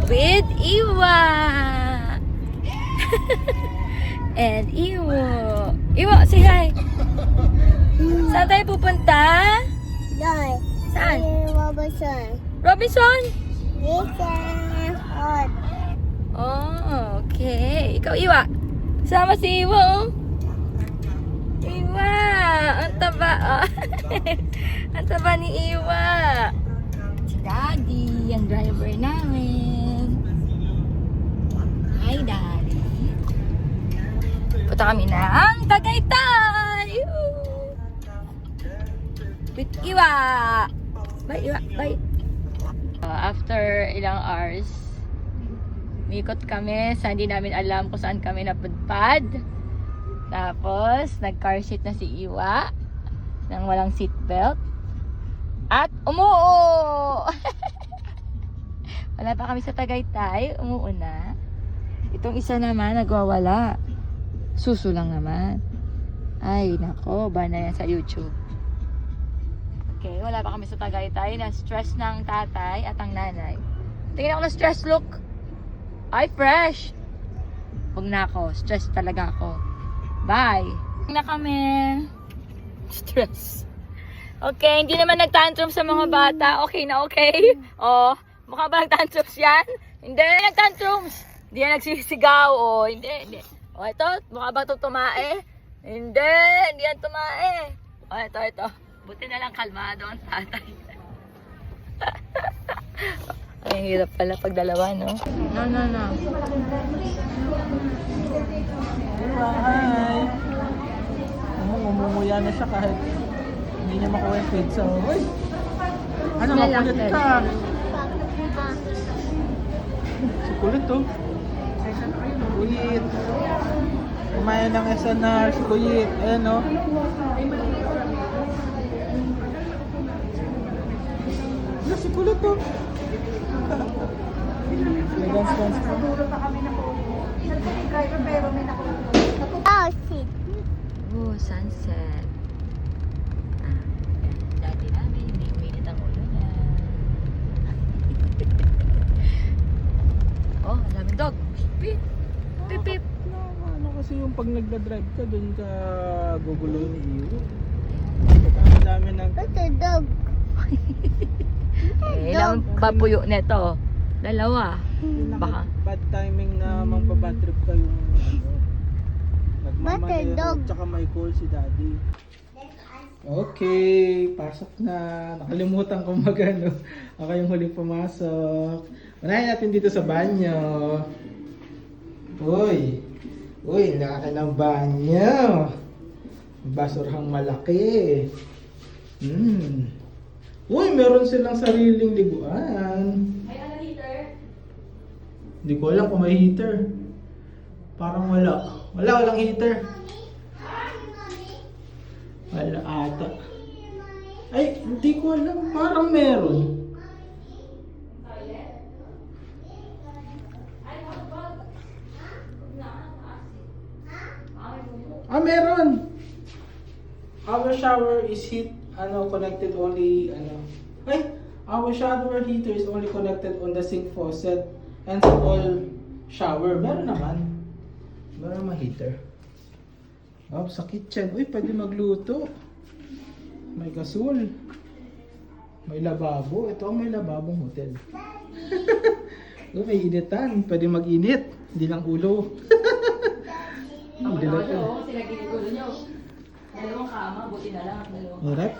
with Iwa. And Iwo. Iwo, say hi. Saan tayo pupunta? Doon. Saan? Robinson. Robinson? Listen. Hot. Oh, okay. Ikaw, Iwa. Sama si Iwo. Iwa. Ang taba. Oh. Ang taba ni Iwa. Si Daddy, ang driver namin. Hi, Daddy. Punta kami ng Tagaytay. With Iwa. Bye, Iwa. Bye. After ilang hours, mikot kami sa hindi namin alam kung saan kami napadpad. Tapos, nag-car seat na si Iwa nang walang seatbelt. At umuo! Wala pa kami sa Tagaytay. Umuo na. Itong isa naman, nagwawala. Suso lang naman. Ay, nako. Bana yan sa YouTube. Okay, wala pa kami sa Tagaytay. Na-stress ng tatay at ang nanay. Tingnan ako na stress look. Ay, fresh. Huwag na ako. Stress talaga ako. Bye. Na kami. Stress. Okay, hindi naman nagtantrum sa mga bata. Okay na okay? Oh, mukha ba nagtantrums yan? Hindi, nagtantrums. Hindi yan nagsisigaw. Oh, hindi. Oh, ito, mukha ba ito tumae? Hindi yan tumae. Oh, ito. Buti na lang kalmado ang tatay. Ay, hirap pala pag dalawa, no? No. Hi! Umumuya na siya kahit hindi niya makuha yung pizza. Uy! Ano, makulit ka? Si kulit to. Kulit. Kumain ng SNR, si kulit. Ayan o. Si kulit to. May dance pa. Oh, shit. Oh, sunset. Dati namin, hindi uminit ang ulo niya. Oh, ang daming dog. Pip. Pip. Ano kasi yung pag nagda-drive ka, dun ka gugulo yung iyo. Ang dami ng... What's a dog? Ilang papuyo neto? Dalawa. Baka. Bad timing na magbabad trip ka yung nagmamanero dog? tsaka may call si daddy. Okay, pasok na. Nakalimutan ko mag-ano. Ako yung huling pumasok. Unahin natin dito sa banyo. Uy, laki ng banyo. Basurhang malaki. Uy, meron silang sariling liguan. May ano heater? Hindi ko alam kung may heater. Parang wala. Walang heater. Wala ata. Ay, hindi ko alam. Parang meron. Meron. Our shower is connected only, our shower heater is only connected on the sink faucet and sa wall shower. Meron naman. Meron naman heater. Oh, sa kitchen. Uy, pwede magluto. May gasol. May lababo. Ito ang may lababong hotel. May initan. Pwede mag-init. Hindi lang ulo. Hindi lang ito. Sila ginigulo nyo. Dalawang kama, buti na lang. Rep?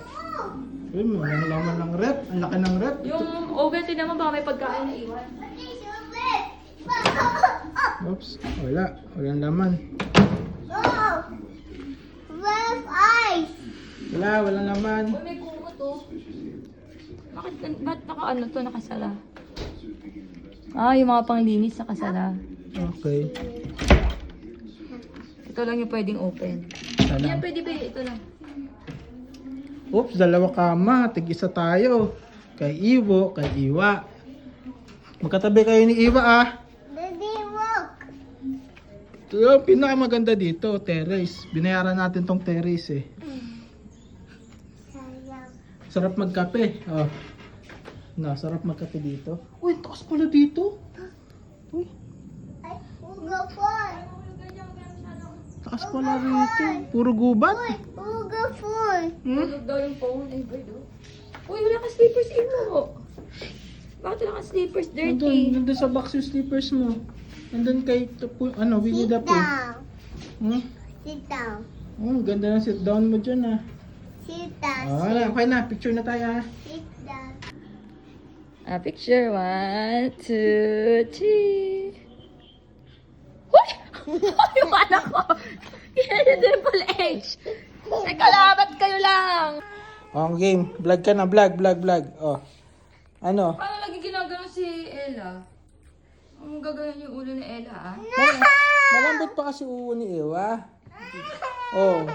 Uy, walang laman ng rep. Ang laki ng rep. Yung oven, tinan mo baka may pagkain na iwan. Oops. Walang laman. Oh! With ice! Walang laman. Uy, may kuko to. Ba't nakasala? Yung mga panglinis nakasala. Okay. Ito lang yung pwedeng open. Yan, pwede. Ito lang. Oops, dalawa kama. Tig-isa tayo. Kay Iwo, kay Iwa. Magkatabi kayo ni Iwa Daddy, walk! Ito yung pinakamaganda dito, terrace. Binayaran natin tong terrace eh. Sayang. Sarap magkape. Oh. Sarap magkape dito. Uy, takas pala dito. Uy, Ay, uga full. takas pala rito. Puro gubat. Uga full. Tulog daw yung phone. Ay, bird, oh. Uy, wala ka slippers, Imo. Bakit wala ka slippers? Dirty. Nandun sa box yung slippers mo. Nandun kay, Winnie the Sit Pooh. down. Hmm? Sit down. Oh, ganda ng sit down mo dyan ah. Sit down. Wala, okay na. Picture na tayo ah. Sit down. Picture. 1, 2, 3. Uy! Yung anak ko! Yan yung Triple H! Teka lang, ba't kayo lang? Oh, game. Vlog ka na. Vlog. Oh. Ano? Paano lagi ginagano si Ella? Ang gagawin yung ulo ni Ella, ah? Malambot pa kasi ulo ni Ewa. Oh,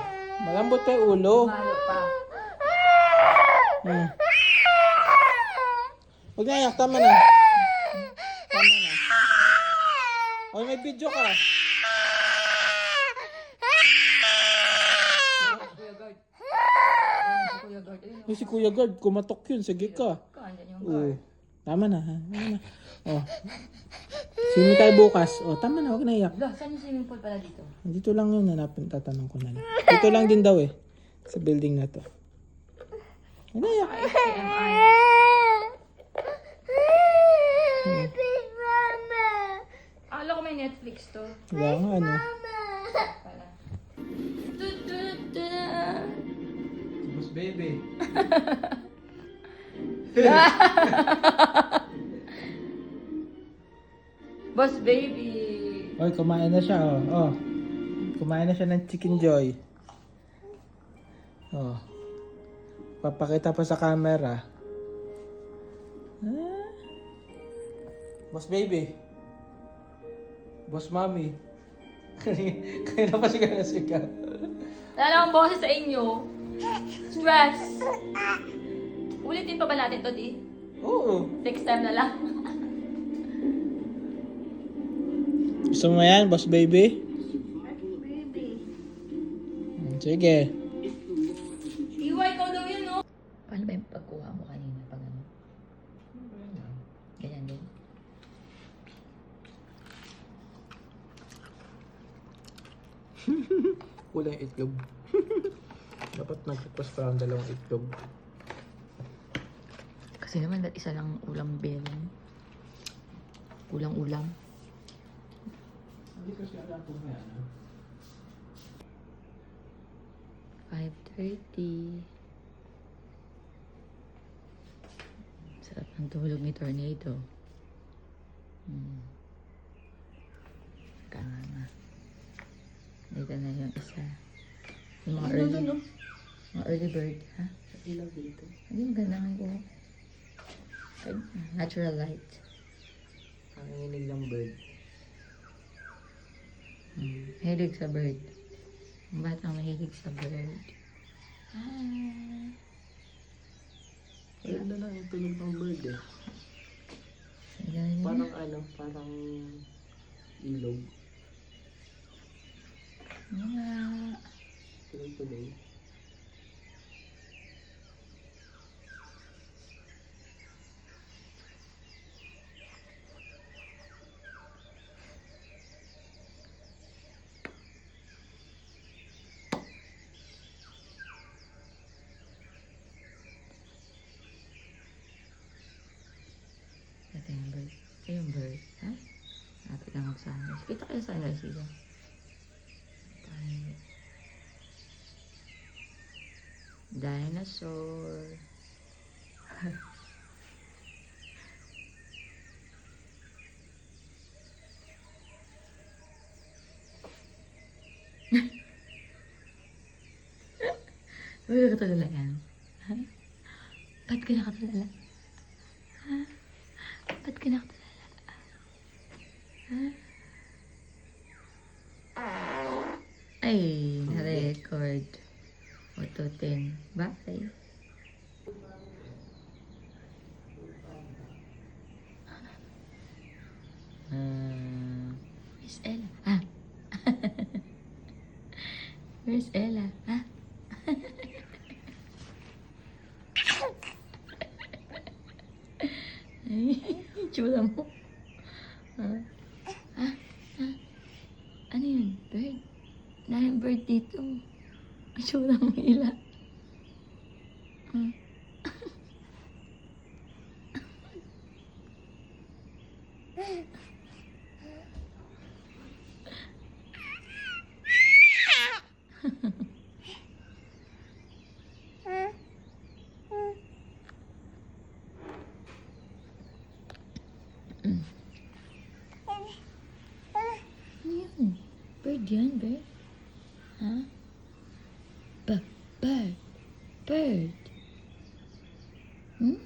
malambot pa yung ulo. Malo pa. Hmm. Huwag na iyak. Tama na. Tama na. Oh, may video ka. Kuya Guard. Ayun, si Kuya Guard. Ayun, Yung si Kuya Guard, kumatok yun. Sige ka. andyan yung Oh. guard. Tama na. Ha? Tama na. Oh. Sino tayo bukas? Oh, tama na. Huwag na iyak. Lah, saan yung swimming pool pala dito? Dito lang yun. Tatanong ko na lang. Dito lang din daw eh. Sa building na to. Huwag na iyak. HMI. Akala ko may Netflix to. Wala nga ano. Pala. Boss baby. Boss baby. Oy, kumain na siya oh. Oh. Kumain na siya ng Chicken Joy. Oh. Papakita pa sa camera. Ah. Boss baby. Boss mommy. Kaya na pa siya na siya. Wala akong boses sa inyo. Stress. Ulitin pa ba natin to, di? Oo. Next time na lang. Gusto mo yan, boss baby? Sige. Iwa, ikaw daw yun, no? Paano ba yung pagkuha mo kanina pag ano? Ganyan din. Kulang itlog. Dapat nagpapos pa ang dalawang itlog. Kasi naman, isa lang ulam bilin. Ulang-ulam. Hindi kasi alam kung may ano. 5:30. Sarap ng tulog ni Tornado. Kanga. Dito na yung isa. Yung mga early bird, ha? Ilaw dito. Hindi maganda nga ko. Natural light. Ang inig ng bird. Mahilig sa bird. Ang batang mahilig sa bird. Ah. Ganda lang yung tunog ng bird eh. Ganyan. Parang ano, parang ilog. Mga... Tuloy-tuloy. Ito yung bird. Ito yung bird. Ha? Lapit lang ako sa sunrise. Kita kayo sa sunrise dito. Dinosaur. Ba't ka katulala yan? Ha? Ba't ka nakatulala? Ha? Ba't ka nakatulala? Ha? Ay, na-record. Auto 10. Bye. Where's Ella? Ah. Where's Ella? Ah. Ay, tsura mo. Ah. bird dito. Ay, tsura mo ila. Yan. Bird yan, bird. Ha? Bird. Bird. Mm.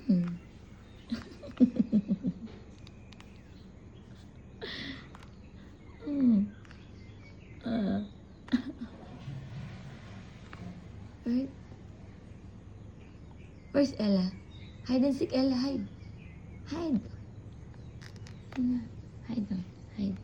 Mm. Bird. Where's Ella? Hide and seek, Ella. Hide. Hide. Ano? Hide on. Hide.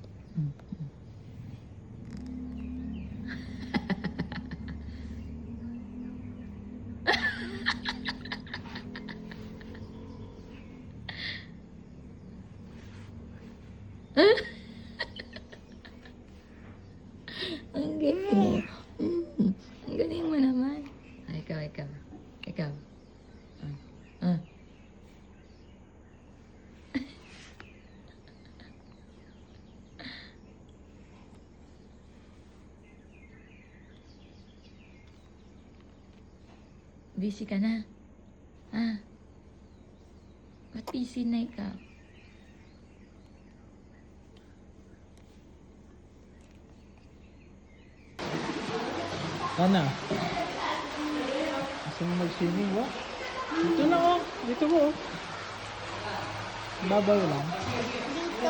Ang galing mo. Ang galing mo naman. Ay, ikaw. Ikaw. Busy ka na? Ba't busy na ikaw? Ana? Gusto mo mag-swimming ba? Dito na oh. Dito mo oh. Babaw lang. Dito.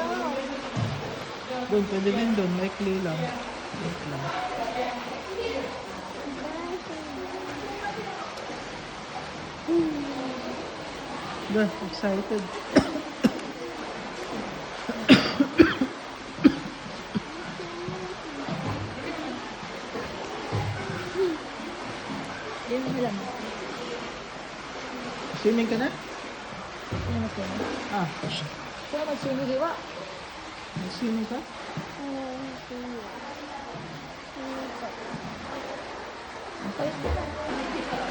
Doon, pwede din doon. Likely lang. Wait lang. Doon, excited. Hindi mo alam. Swimming ka na? Sino mag-swimming? Sino mag-swimming, Hiwa? Swimming ka? Okay.